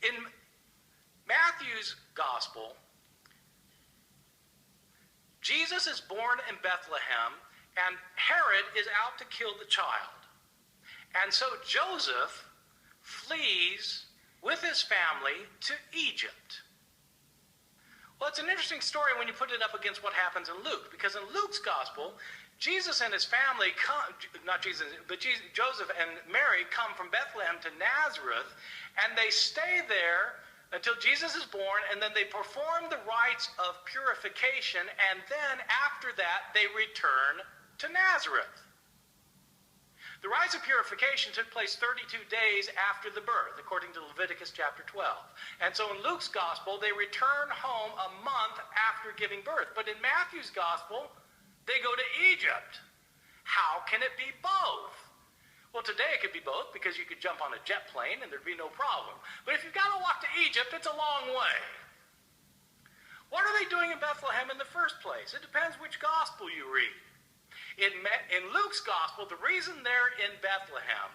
In Matthew's gospel, Jesus is born in Bethlehem, and Herod is out to kill the child. And so Joseph flees with his family to Egypt. Well, it's an interesting story when you put it up against what happens in Luke, because in Luke's gospel, Jesus and his family come, not Jesus, but Joseph and Mary come from Bethlehem to Nazareth, and they stay there until Jesus is born, and then they perform the rites of purification, and then after that, they return to Nazareth. The rites of purification took place 32 days after the birth, according to Leviticus chapter 12. And so in Luke's gospel, they return home a month after giving birth. But in Matthew's gospel, they go to Egypt. How can it be both? Well, today it could be both because you could jump on a jet plane and there'd be no problem. But if you've got to walk to Egypt, it's a long way. What are they doing in Bethlehem in the first place? It depends which gospel you read. In Luke's gospel, the reason they're in Bethlehem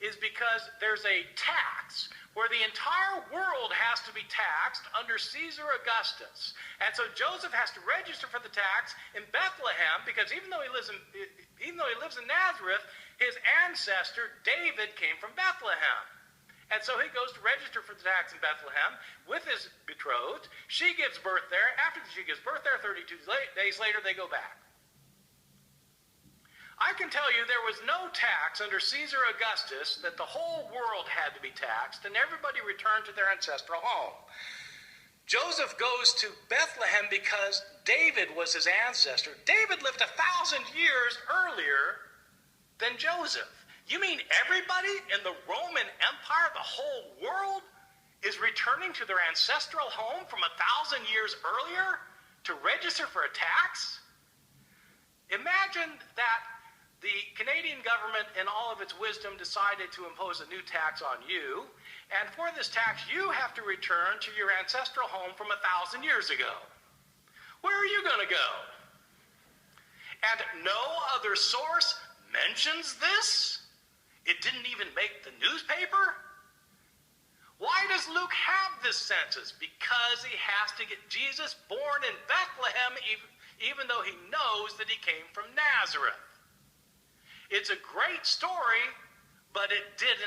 is because there's a tax where the entire world has to be taxed under Caesar Augustus. And so Joseph has to register for the tax in Bethlehem because even though he lives in Nazareth, his ancestor David came from Bethlehem. And so he goes to register for the tax in Bethlehem with his betrothed. She gives birth there. After she gives birth there, 32 days later, they go back. I can tell you there was no tax under Caesar Augustus that the whole world had to be taxed, and everybody returned to their ancestral home. Joseph goes to Bethlehem because David was his ancestor. David lived 1,000 years earlier than Joseph. You mean everybody in the Roman Empire, the whole world, is returning to their ancestral home from 1,000 years earlier to register for a tax? Imagine that the Canadian government, in all of its wisdom, decided to impose a new tax on you, and for this tax, you have to return to your ancestral home from 1,000 years ago. Where are you going to go? And no other source mentions this? It didn't even make the newspaper? Why does Luke have this census? Because he has to get Jesus born in Bethlehem, even though he knows that he came from Nazareth. It's a great story, but it didn't